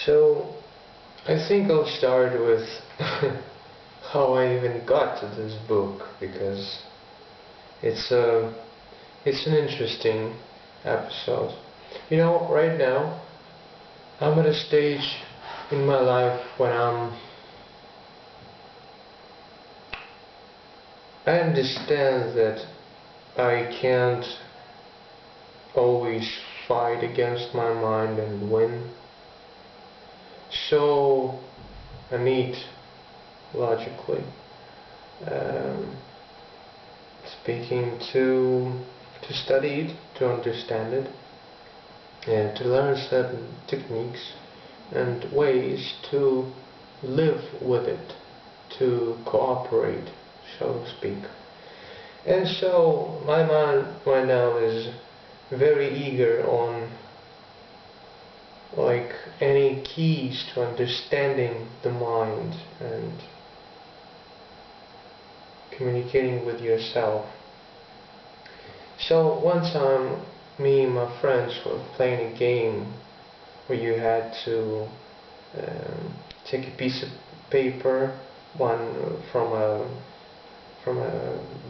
So I think I'll start with how I even got to this book, because it's an interesting episode. You know, right now I'm at a stage in my life when I understand that I can't always fight against my mind and win. So I need, logically speaking, to study it, to understand it, and to learn certain techniques and ways to live with it, to cooperate, so to speak. And so my mind right now is very eager on any keys to understanding the mind and communicating with yourself. So one time, me and my friends were playing a game where you had to take a piece of paper, one from a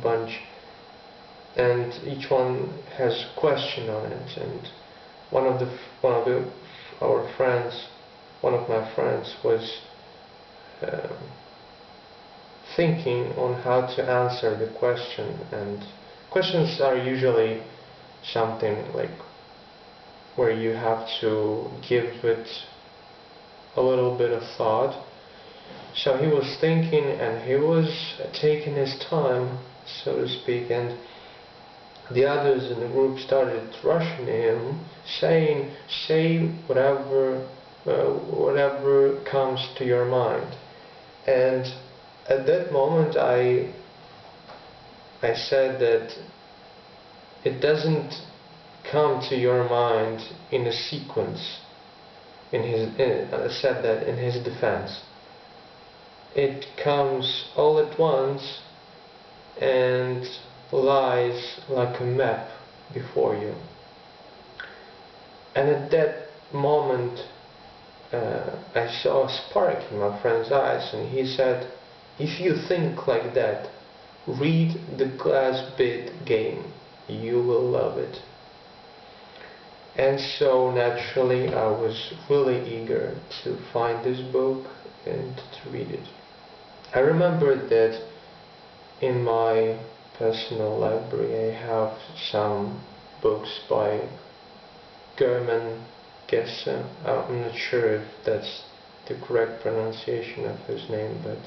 bunch, and each one has a question on it. And one of my friends was thinking on how to answer the question. And questions are usually something like where you have to give it a little bit of thought. So he was thinking and he was taking his time, so to speak, and the others in the group started rushing him, saying, "Say whatever comes to your mind." And at that moment I said that it doesn't come to your mind in a sequence. I said that in his defense. It comes all at once and lies like a map before you. And at that moment I saw a spark in my friend's eyes, and he said, "If you think like that, read the glass bead game. You will love it." And so naturally I was really eager to find this book and to read it. I remembered that in my personal library I have some books by Herman Hesse. I'm not sure if that's the correct pronunciation of his name, but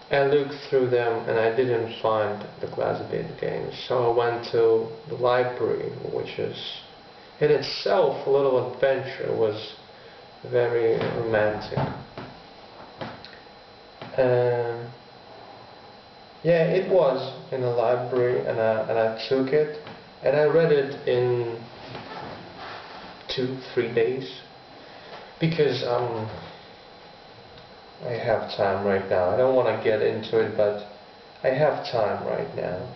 I looked through them and I didn't find the glass bead game. So I went to the library, which is in itself a little adventure. It was very romantic. Yeah, it was in the library, and I took it and I read it in 2-3 days, because I have time right now. I don't want to get into it, but I have time right now.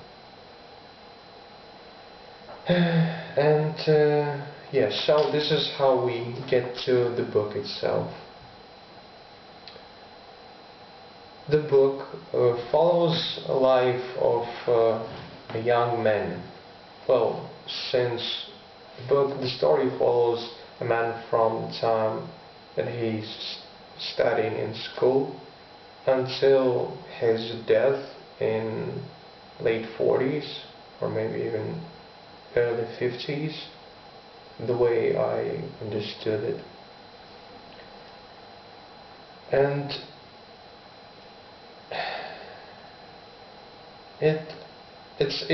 And yes, so this is how we get to the book itself. The book follows a life of a young man. Well, since the story follows a man from the time that he's studying in school until his death in late 40s or maybe even early 50s, the way I understood it. And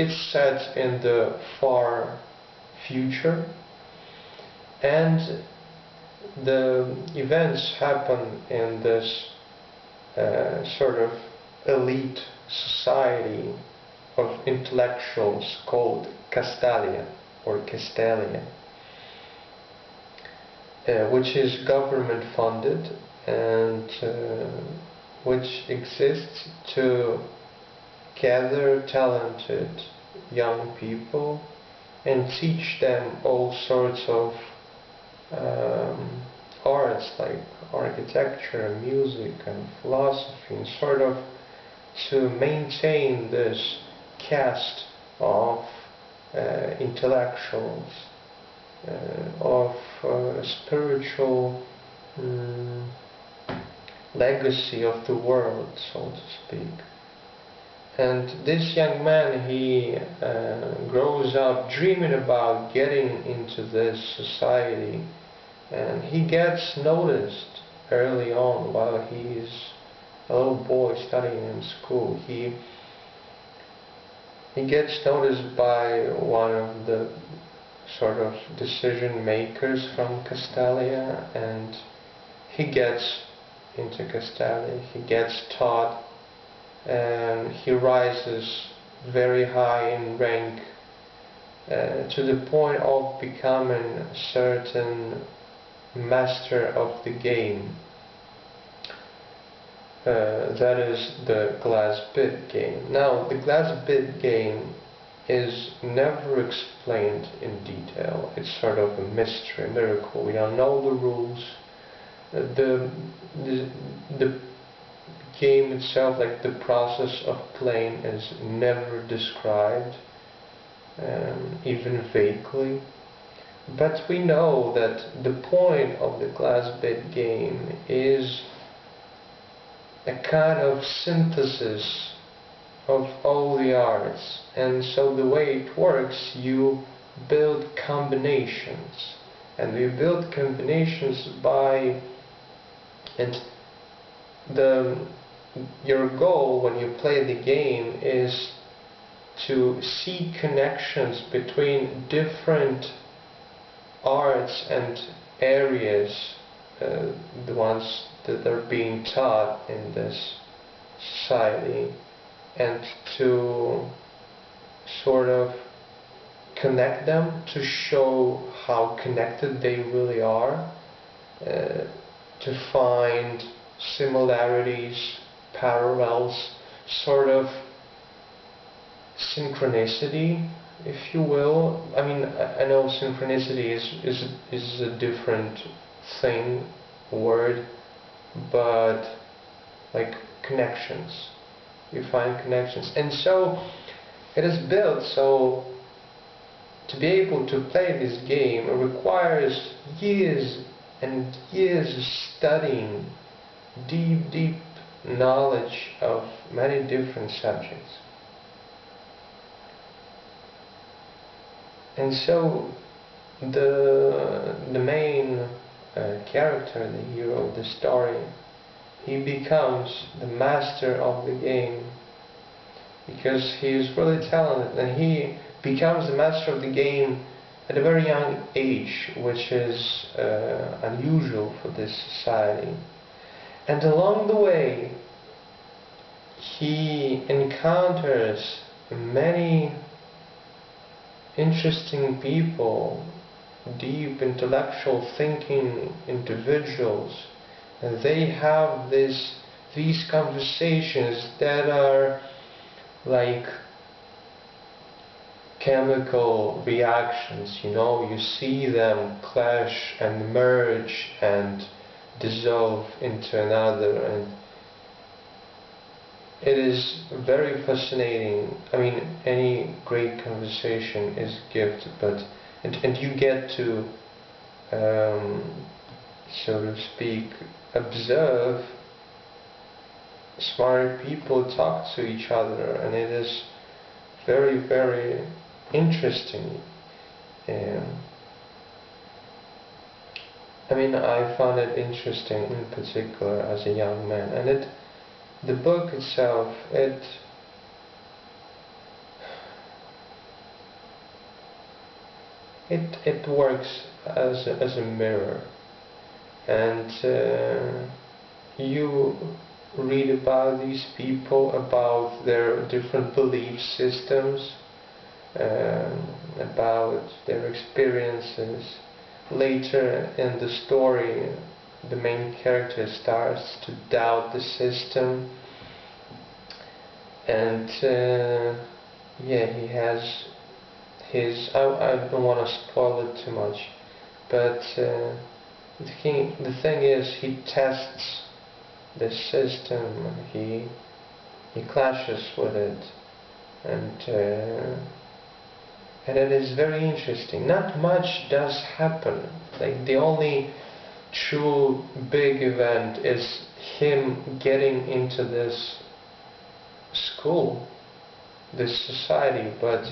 it's set in the far future, and the events happen in this sort of elite society of intellectuals called Castalia or Castalia, which is government funded and which exists to gather talented young people and teach them all sorts of arts like architecture, music and philosophy, and sort of to maintain this caste of intellectuals, of spiritual legacy of the world, so to speak. And this young man, he grows up dreaming about getting into this society, and he gets noticed early on while he's a little boy studying in school. He gets noticed by one of the sort of decision makers from Castalia, and he gets into Castalia, he gets taught, and he rises very high in rank to the point of becoming a certain master of the game. That is the glass bead game. Now, the glass bead game is never explained in detail. It's sort of a mystery, a miracle. We don't know the rules. The game itself, like the process of playing, is never described, even vaguely. But we know that the point of the glass bead game is a kind of synthesis of all the arts, and so the way it works, you build combinations, and you build combinations by, and your goal when you play the game is to see connections between different arts and areas, the ones that are being taught in this society, and to sort of connect them, to show how connected they really are, to find similarities, parallels, sort of synchronicity, if you will. I mean, I know synchronicity is a different thing, word, but like connections. You find connections. And so it is built so to be able to play this game requires years and years of studying, deep knowledge of many different subjects. And so the main character, the hero of the story, he becomes the master of the game because he is really talented, and he becomes the master of the game at a very young age, which is unusual for this society. And along the way he encounters many interesting people, deep intellectual thinking individuals, and they have these conversations that are like chemical reactions, you know, you see them clash and merge and dissolve into another, and it is very fascinating. I mean, any great conversation is a gift, but and you get to so to speak observe smart people talk to each other, and it is very interesting. I mean, I found it interesting in particular as a young man, and the book itself, it works as a mirror, and you read about these people, about their different belief systems, about their experiences. Later in the story, the main character starts to doubt the system, and yeah, he has his, I don't want to spoil it too much, But the thing is, he tests the system, he clashes with it, and it is very interesting. Not much does happen. Like, the only true big event is him getting into this school, this society, but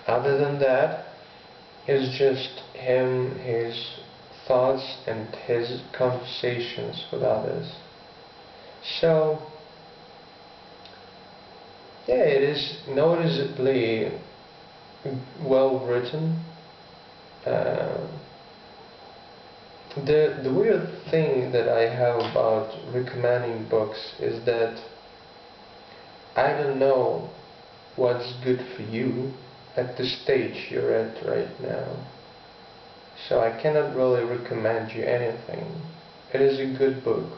other than that, it's just him, his thoughts and his conversations with others. So yeah, it is noticeably well written. The weird thing that I have about recommending books is that I don't know what's good for you at the stage you're at right now. So I cannot really recommend you anything. It is a good book,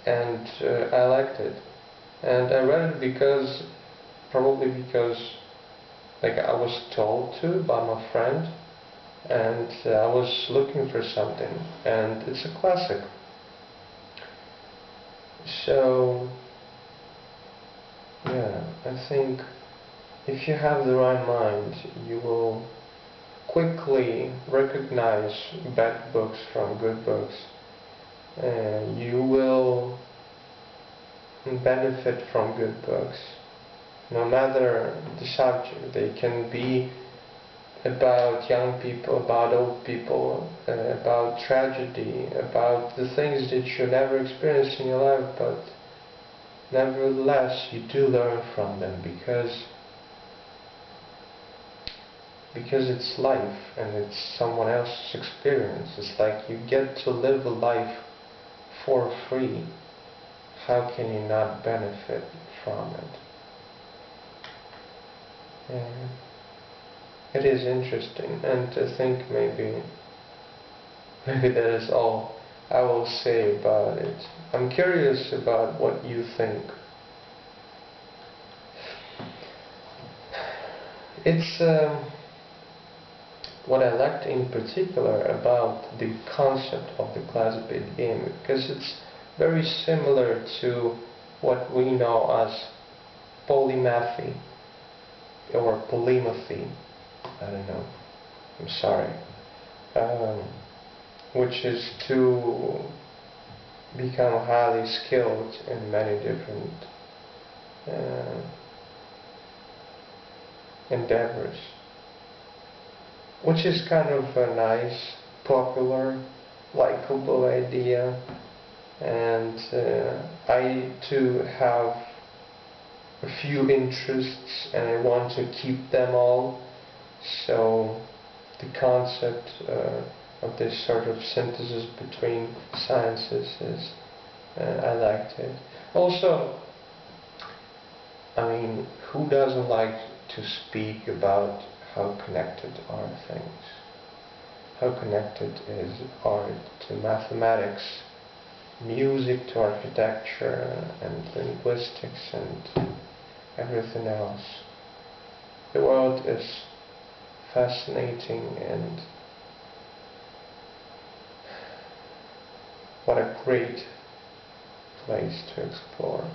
and I liked it. And I read it probably because like I was told to by my friend, and I was looking for something, and it's a classic. So yeah, I think if you have the right mind, you will quickly recognize bad books from good books, and you will benefit from good books, no matter the subject. They can be about young people, about old people, about tragedy, about the things that you never experienced in your life, but nevertheless you do learn from them because it's life and it's someone else's experience. It's like you get to live a life for free. How can you not benefit from it? And it is interesting, and I think maybe that is all I will say about it. I'm curious about what you think. It's what I liked in particular about the concept of the class Bead game, because it's very similar to what we know as polymathy or polymathy. I don't know. I'm sorry. Which is to become highly skilled in many different endeavors. Which is kind of a nice, popular, likable idea. And I too have a few interests and I want to keep them all. So the concept of this sort of synthesis between sciences is, I liked it. Also, I mean, who doesn't like to speak about how connected are things? How connected is art to mathematics, music to architecture and linguistics and everything else? The world is fascinating, and what a great place to explore.